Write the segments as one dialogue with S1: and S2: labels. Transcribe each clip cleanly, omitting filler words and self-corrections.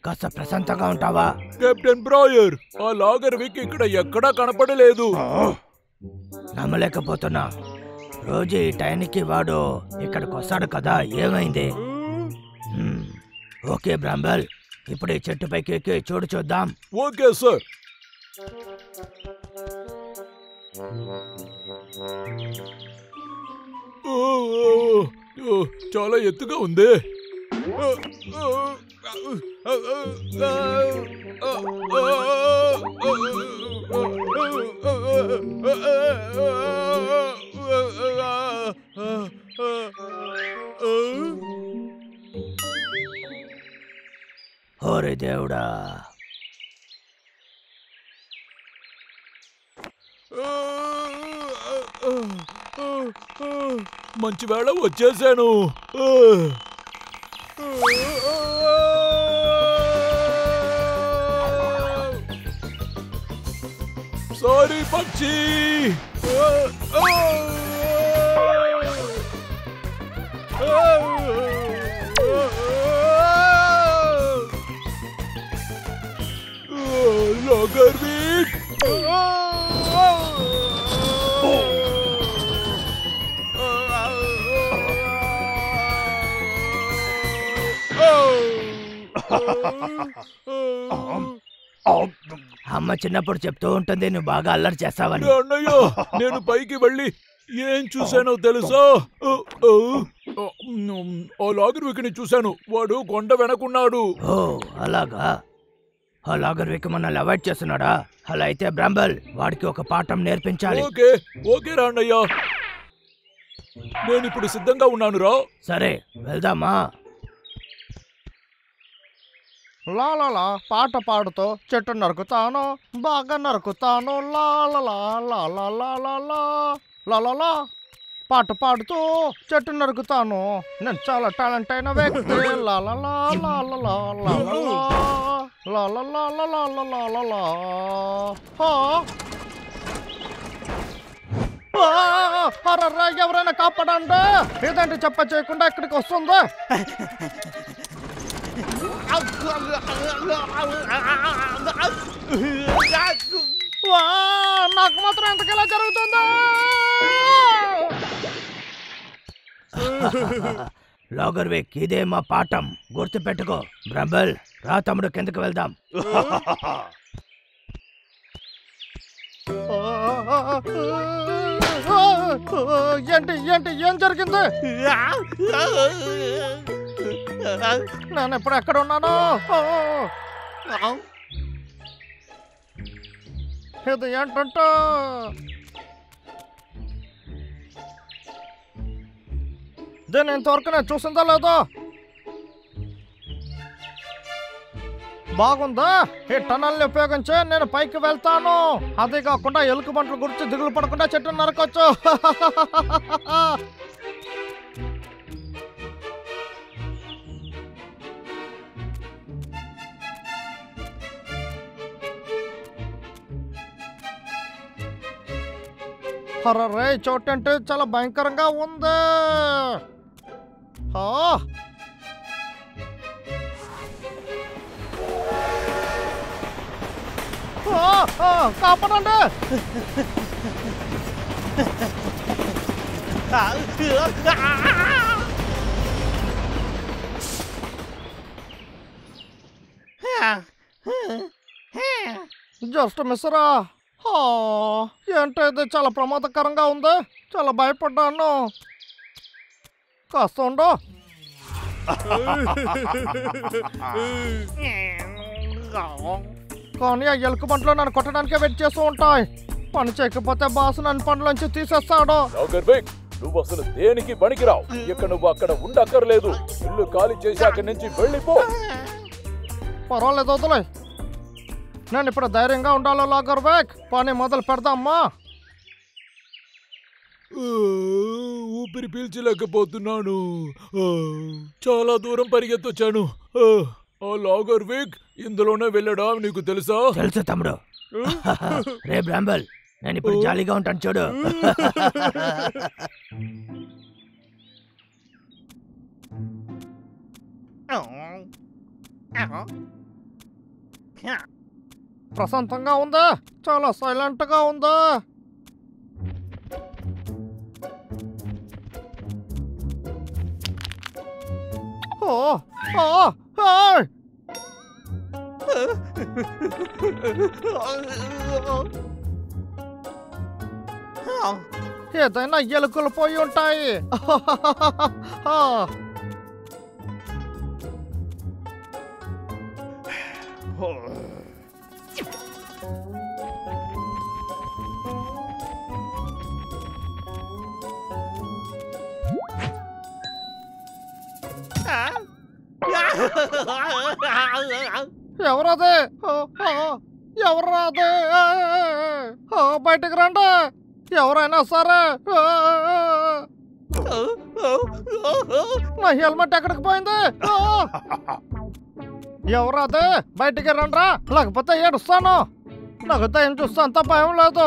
S1: కాస్త ప్రశాంతంగా ఉంటావా?
S2: కెప్టెన్ బ్రాయర్, ఆ లాగర్ విక్ ఇక్కడ ఎక్కడా కనపడలేదు.
S1: నమ్మలేకపోతున్నా. రోజు ఈ టైంకి వాడు ఇక్కడికి వస్తాడు కదా, ఏమైంది? ఓకే బ్రాంబల్, ఇప్పుడు ఈ చెట్టు పైకి ఎక్కి చూద్దాం.
S2: Okay sir. చాలా ఎత్తుగా ఉంది.
S1: ఓరే దేవుడా!
S2: మంచి వేళ వచ్చేసాను. సారీ పక్షి. లాగర్ విక్.
S1: అమ్మ చిన్నప్పుడు చెప్తూ ఉంటుంది నువ్వు బాగా అల్లరి చేస్తావని.
S2: అన్నయ్య, నేను పైకి వెళ్ళి ఏం చూశానో తెలుసా? ఆ లాగర్ విక్ ని చూశాను. వాడు కొండ వెనకున్నాడు.
S1: ఓ అలాగా? ఆ లాగర్ విక్ మనల్ని అవాయిడ్ చేస్తున్నాడా? అలా అయితే బ్రాంబల్, వాడికి ఒక పాఠం నేర్పించాలి.
S2: ఓకే ఓకే రా అన్నయ్య, నేను ఇప్పుడు సిద్ధంగా ఉన్నాను రా.
S1: సరే వెళ్దామా?
S3: లాలా పాట పాడుతూ చెట్టు నరుకుతాను, బాగా నరుకుతాను. లాలా లాలా పాట పాడుతూ చెట్టు నరుకుతాను. నేను చాలా టాలెంట్ అయిన వ్యక్తి. లాలా ఎవరైనా కాపాడండి. ఏదంటే చెప్ప చేయకుండా ఇక్కడికి వస్తుంది. నాకు మాత్రం ఎంతకెలా జరుగుతుందా?
S1: లాగర్ విక్, ఇదే మా పాఠం, గుర్తు పెట్టుకో. బ్రంబల్, రా తమ్ముడు, కిందకు వెళ్దాం.
S3: ఏంటి ఏంటి ఏం జరిగింది? నేను ఇప్పుడు ఎక్కడ ఉన్నాను? ఇది ఏంటంటే దీన్ని ఇంతవరకు నేను చూసిందా లేదో? బాగుందా? ఈ టనల్ని ఉపయోగించి నేను పైకి వెళ్తాను. అదే కాకుండా ఎలుక బంట్ల గురించి దిగులు పడకుండా చెట్టు నరకొచ్చు. అరే చోటు అంటే చాలా భయంకరంగా ఉంది. కాపాడండి. జస్ట్ మిస్రా. ఏంటో ఇది చాలా ప్రమాదకరంగా ఉంది. చాలా భయపడ్డాను. కాస్త ఉండు. కానీ ఆ ఎలుక బంట్లో నన్ను కొట్టడానికే వెయిట్ చేస్తూ ఉంటాయి. పని చేయకపోతే బాసు నన్ను పనిలోంచి తీసేస్తాడు.
S2: నువ్వు అసలు దేనికి పనికిరావు. ఇక నువ్వు అక్కడ ఉండక్కర్లేదు. ఇల్లు ఖాళీ చేసి అక్కడి నుంచి వెళ్ళిపో.
S3: పర్వాలేదు, వదిలే. నేను ఇప్పుడు ధైర్యంగా ఉండాలో లాగర్ విక్. పని మొదలు పెడదామ్మా.
S2: ఊపిరి పీల్చలేకపోతున్నాను. చాలా దూరం పరిగెత్తొచ్చాను. ఆ లాగర్ విక్ ఇందులోనే వెళ్ళడం నీకు తెలుసా?
S1: తెలుసు తమ్ముడు. రే బ్రాంబల్, నేను ఇప్పుడు జాలీగా ఉంటాను చూడు.
S3: ప్రశాంతంగా ఉందా? చాలా సైలెంట్గా ఉందా? ఓ ఓ ఓయ్! ఏదైనా ఎలుకలు పోయి ఉంటాయి. ఎవరది? ఎవరది? బయటికి రండి ఎవరైనా సరే. నా హెల్మెట్ ఎక్కడికి పోయింది? ఎవరది? బయటికి రండ్రా, లేకపోతే ఏడుస్తాను. నాకు దయ్యం చూస్తే అంత భయం లేదు.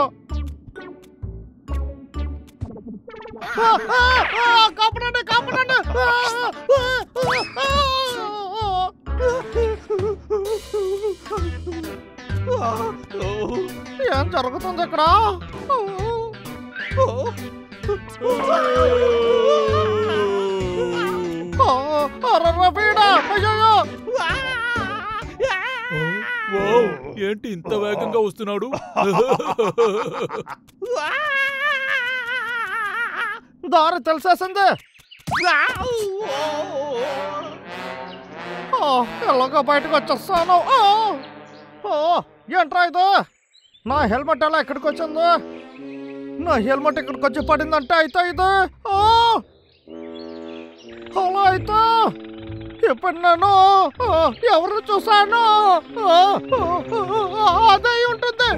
S3: కాపాడండి, కాపాడండి. ఏం జరుగుతుంది ఇక్కడ?
S2: ఏంటి ఇంత వేగంగా వస్తున్నాడు?
S3: దారి తెలిసేసింది. ఎలాగో బయటకు వచ్చేస్తాను. ఏంట్రా ఇది? నా హెల్మెట్ ఎలా ఇక్కడికి వచ్చింది? నా హెల్మెట్ ఇక్కడికి వచ్చి పడిందంటే అయితే ఇది అలా అయితే ఇప్పుడు నేను ఎవరు చూసాను? అదే ఉంటుంది.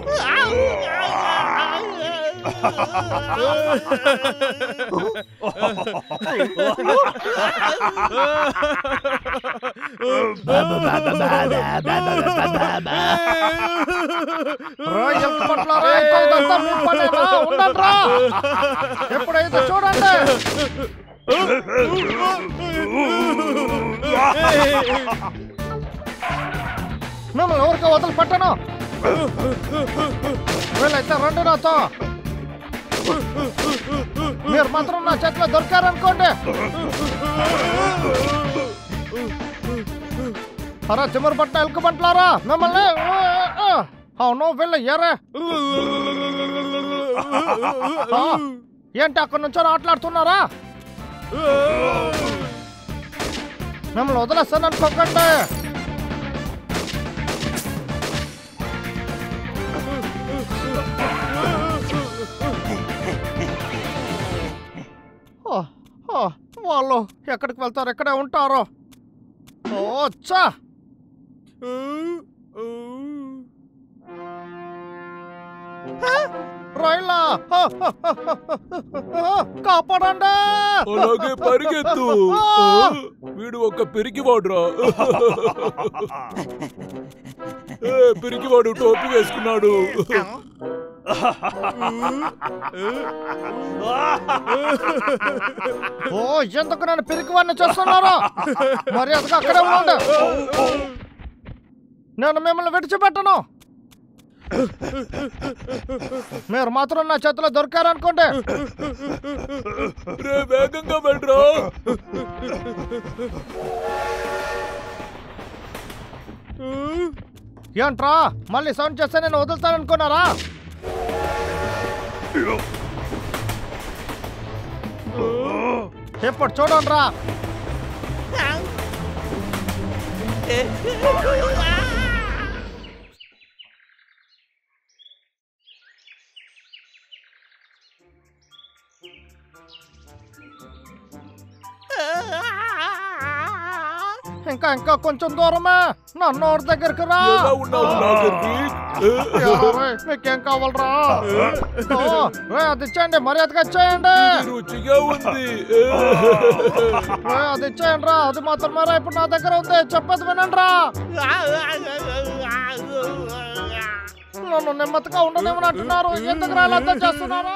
S3: ఎప్పుడైతే చూడండి. మిమ్మల్ని ఎవరికో వదిలి పట్టను. వీళ్ళైతే రండి నాతో. మీరు మాత్రం నా చేతిలో దొరికారనుకోండి. అరే చిమ్మరు పట్టిన ఎలుక పంటలారా మిమ్మల్ని. అవును వీళ్ళు ఎరే. ఏంటి అక్కడి నుంచో ఆటలాడుతున్నారా? మిమ్మల్ని వదిలేస్తాను అనుకోకండి. వాళ్ళు ఎక్కడికి వెళ్తారు? ఎక్కడే ఉంటారు. ఓచ్చా రైలా కాపాడండి.
S2: అలాగే పరిగెత్తు. వీడు ఒక పిరికివాడురా. పిరికివాడు టోపీ వేసుకున్నాడు.
S3: ఎందుకు నన్ను పిరికివాడిని చేస్తున్నారా? మరి అదిగా అక్కడే ఉండండి. నేను మిమ్మల్ని విడిచిపెట్టను. మీరు మాత్రం నా చేతిలో దొరికారనుకోండి.
S2: వేగంగా వెళ్ళరా.
S3: ఏంట్రా మళ్ళీ సౌండ్ చేస్తే నేను వదులుతాననుకున్నారా? ఇప్పుడు చూడండి రా. ఇంకా ఇంకా కొంచెం దూరమే. నా నోటి దగ్గరికి రా. మీకేం కావాలరా? అది ఇచ్చేయండి, మర్యాదగా ఇచ్చేయండి. అది ఇచ్చేయండి రా. అది మాత్రమే రా ఇప్పుడు నా దగ్గర ఉంది. చెప్పేది వినండి రా. నన్ను నెమ్మదిగా ఉండనేమని అంటున్నారు. ఎందుకు రా అర్థం చేస్తున్నారు?